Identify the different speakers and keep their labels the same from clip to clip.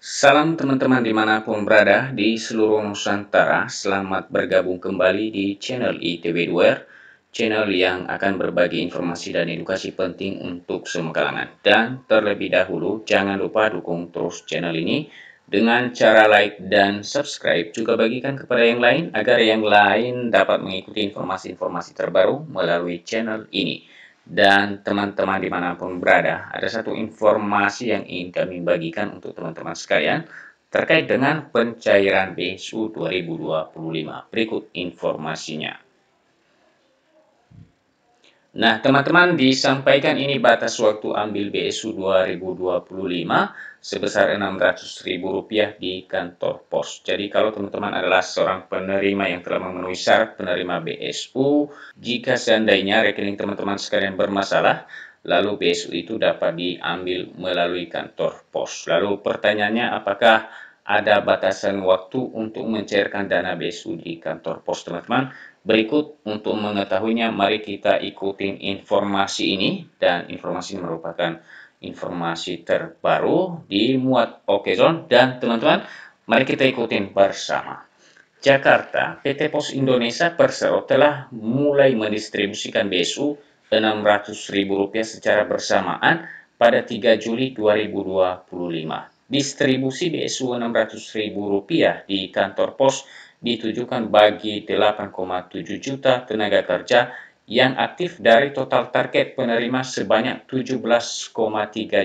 Speaker 1: Salam teman-teman dimanapun berada di seluruh Nusantara, selamat bergabung kembali di channel ITB2R, channel yang akan berbagi informasi dan edukasi penting untuk semua kalangan. Dan terlebih dahulu, jangan lupa dukung terus channel ini dengan cara like dan subscribe, juga bagikan kepada yang lain agar yang lain dapat mengikuti informasi-informasi terbaru melalui channel ini. Dan teman-teman dimanapun berada, ada satu informasi yang ingin kami bagikan untuk teman-teman sekalian terkait dengan pencairan BSU 2025. Berikut informasinya. Nah, teman-teman, disampaikan ini batas waktu ambil BSU 2025 sebesar Rp600.000 di kantor pos. Jadi, kalau teman-teman adalah seorang penerima yang telah memenuhi syarat penerima BSU, jika seandainya rekening teman-teman sekalian bermasalah, lalu BSU itu dapat diambil melalui kantor pos. Lalu pertanyaannya, apakah ada batasan waktu untuk mencairkan dana BSU di kantor pos, teman-teman? Berikut untuk mengetahuinya, mari kita ikutin informasi ini, dan informasi ini merupakan informasi terbaru dimuat Okezone, dan teman-teman, mari kita ikutin bersama. Jakarta, PT Pos Indonesia Persero telah mulai mendistribusikan BSU Rp600.000 secara bersamaan pada 3 Juli 2025. Distribusi BSU Rp600.000 di kantor pos ditujukan bagi 8,7 juta tenaga kerja yang aktif dari total target penerima sebanyak 17,3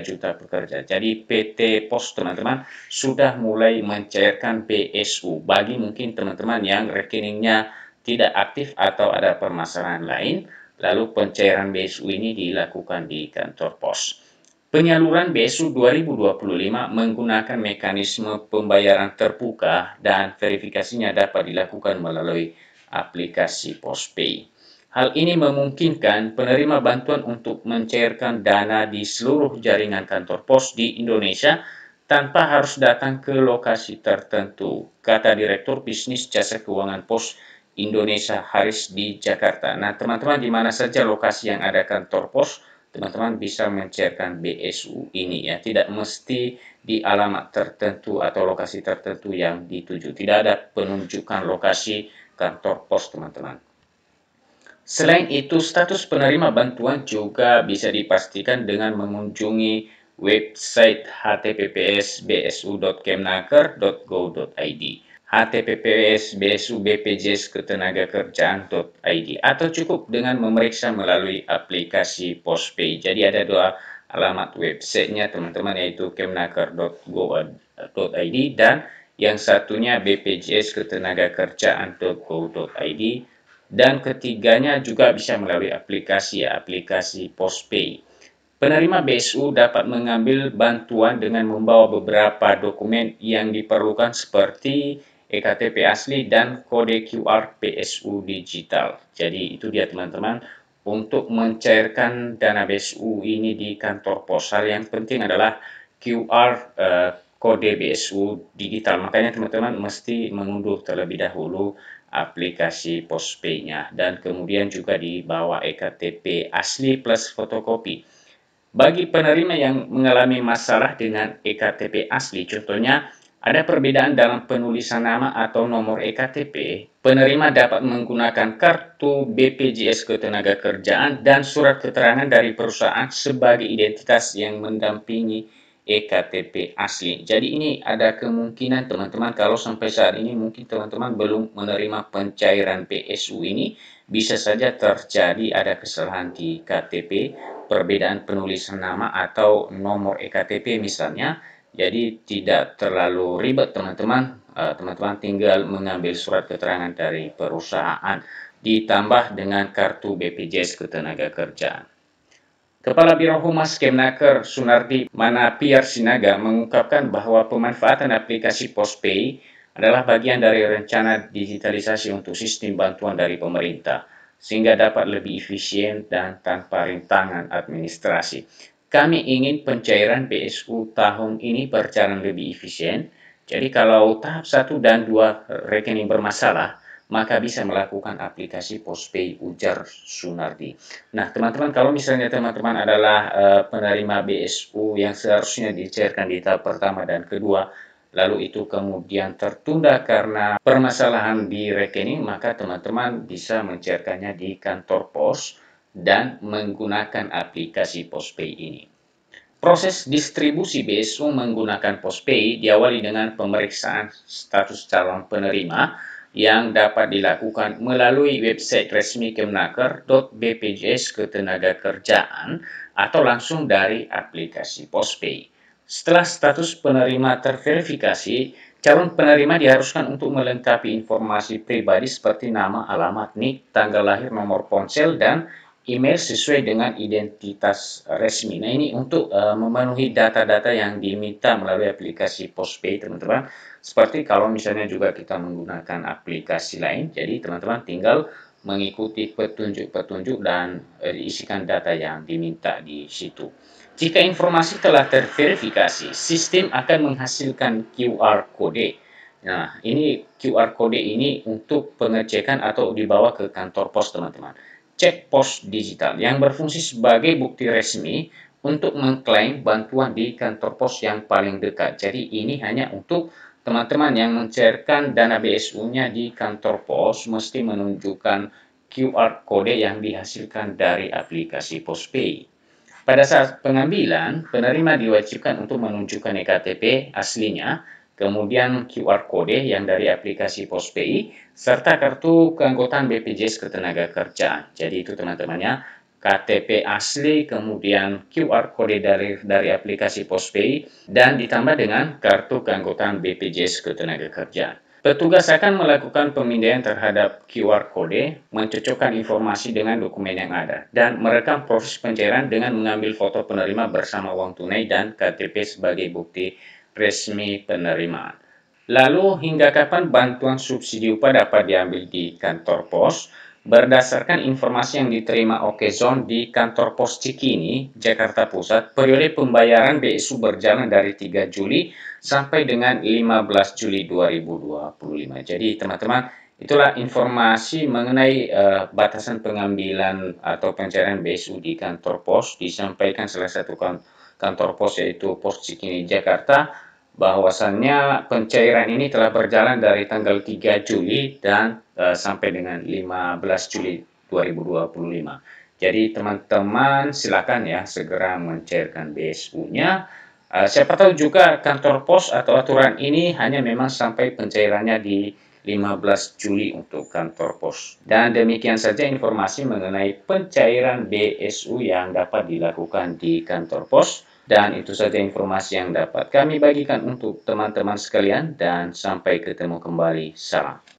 Speaker 1: juta pekerja. Jadi PT Pos, teman-teman, sudah mulai mencairkan BSU bagi mungkin teman-teman yang rekeningnya tidak aktif atau ada permasalahan lain, lalu pencairan BSU ini dilakukan di kantor pos. Penyaluran BSU 2025 menggunakan mekanisme pembayaran terbuka dan verifikasinya dapat dilakukan melalui aplikasi PosPay. Hal ini memungkinkan penerima bantuan untuk mencairkan dana di seluruh jaringan kantor pos di Indonesia tanpa harus datang ke lokasi tertentu, kata Direktur Bisnis Jasa Keuangan Pos Indonesia Haris di Jakarta. Nah, teman-teman, di mana saja lokasi yang ada kantor pos, teman-teman bisa mencairkan BSU ini ya, tidak mesti di alamat tertentu atau lokasi tertentu yang dituju. Tidak ada penunjukan lokasi kantor pos, teman-teman. Selain itu, status penerima bantuan juga bisa dipastikan dengan mengunjungi website https://bsu.kemnaker.go.id, https://bsu.bpjsketenagakerjaan.id, atau cukup dengan memeriksa melalui aplikasi PosPay. Jadi ada dua alamat websitenya, teman-teman, yaitu kemnaker.go.id dan yang satunya bpjsketenagakerjaan.go.id, dan ketiganya juga bisa melalui aplikasi PosPay. Penerima BSU dapat mengambil bantuan dengan membawa beberapa dokumen yang diperlukan seperti EKTP asli dan kode QR BSU digital. Jadi itu dia, teman-teman, untuk mencairkan dana BSU ini di kantor pos. Hal yang penting adalah QR kode BSU digital. Makanya teman-teman mesti mengunduh terlebih dahulu aplikasi PosPay-nya, dan kemudian juga dibawa EKTP asli plus fotokopi. Bagi penerima yang mengalami masalah dengan EKTP asli, contohnya ada perbedaan dalam penulisan nama atau nomor EKTP, penerima dapat menggunakan kartu BPJS Ketenagakerjaan dan surat keterangan dari perusahaan sebagai identitas yang mendampingi EKTP asli. Jadi ini ada kemungkinan, teman-teman, kalau sampai saat ini mungkin teman-teman belum menerima pencairan BSU ini, bisa saja terjadi ada kesalahan di KTP, perbedaan penulisan nama atau nomor EKTP misalnya. Jadi tidak terlalu ribet, teman-teman. Teman-teman tinggal mengambil surat keterangan dari perusahaan ditambah dengan kartu BPJS Ketenagakerjaan. Kepala Biro Humas Kemnaker Sunardi Manapiar Sinaga mengungkapkan bahwa pemanfaatan aplikasi PosPay adalah bagian dari rencana digitalisasi untuk sistem bantuan dari pemerintah, sehingga dapat lebih efisien dan tanpa rintangan administrasi. Kami ingin pencairan BSU tahun ini berjalan lebih efisien. Jadi kalau tahap 1 dan 2 rekening bermasalah, maka bisa melakukan aplikasi Postpay, ujar Sunardi. Nah, teman-teman, kalau misalnya teman-teman adalah penerima BSU yang seharusnya dicairkan di tahap pertama dan kedua, lalu itu kemudian tertunda karena permasalahan di rekening, maka teman-teman bisa mencairkannya di kantor pos dan menggunakan aplikasi Postpay ini. Proses distribusi BSU menggunakan Postpay diawali dengan pemeriksaan status calon penerima yang dapat dilakukan melalui website resmi Kemnaker.bpjs Ketenagakerjaan atau langsung dari aplikasi Postpay. Setelah status penerima terverifikasi, calon penerima diharuskan untuk melengkapi informasi pribadi seperti nama, alamat, NIK, tanggal lahir, nomor ponsel, dan email sesuai dengan identitas resmi. Nah, ini untuk memenuhi data-data yang diminta melalui aplikasi Postpay, teman-teman. Seperti kalau misalnya juga kita menggunakan aplikasi lain, jadi teman-teman tinggal mengikuti petunjuk-petunjuk dan isikan data yang diminta di situ. Jika informasi telah terverifikasi, sistem akan menghasilkan QR Code. Nah, ini QR Code ini untuk pengecekan atau dibawa ke kantor pos, teman-teman. Cek pos digital yang berfungsi sebagai bukti resmi untuk mengklaim bantuan di kantor pos yang paling dekat. Jadi, ini hanya untuk teman-teman yang mencairkan dana BSU-nya di kantor pos mesti menunjukkan QR Code yang dihasilkan dari aplikasi Postpay. Pada saat pengambilan, penerima diwajibkan untuk menunjukkan ektp aslinya, kemudian QR Code yang dari aplikasi Postpay, serta kartu keanggotaan BPJS Ketenagakerjaan. Jadi itu teman-temannya, KTP asli, kemudian QR Code dari aplikasi Postpay, dan ditambah dengan kartu keanggotaan BPJS Ketenagakerjaan. Petugas akan melakukan pemindaian terhadap QR Code, mencocokkan informasi dengan dokumen yang ada, dan merekam proses pencairan dengan mengambil foto penerima bersama uang tunai dan KTP sebagai bukti resmi penerimaan. Lalu, hingga kapan bantuan subsidi upah dapat diambil di kantor pos? Berdasarkan informasi yang diterima Okezone di kantor pos Cikini, Jakarta Pusat, periode pembayaran BSU berjalan dari 3 Juli sampai dengan 15 Juli 2025. Jadi teman-teman, itulah informasi mengenai batasan pengambilan atau pencairan BSU di kantor pos, disampaikan salah satu kantor pos yaitu Pos Cikini Jakarta, bahwasannya pencairan ini telah berjalan dari tanggal 3 Juli dan sampai dengan 15 Juli 2025. Jadi teman-teman silakan ya segera mencairkan BSU-nya. Siapa tahu juga kantor pos atau aturan ini hanya memang sampai pencairannya di 15 Juli untuk kantor pos. Dan demikian saja informasi mengenai pencairan BSU yang dapat dilakukan di kantor pos. Dan itu saja informasi yang dapat kami bagikan untuk teman-teman sekalian dan sampai ketemu kembali. Salam.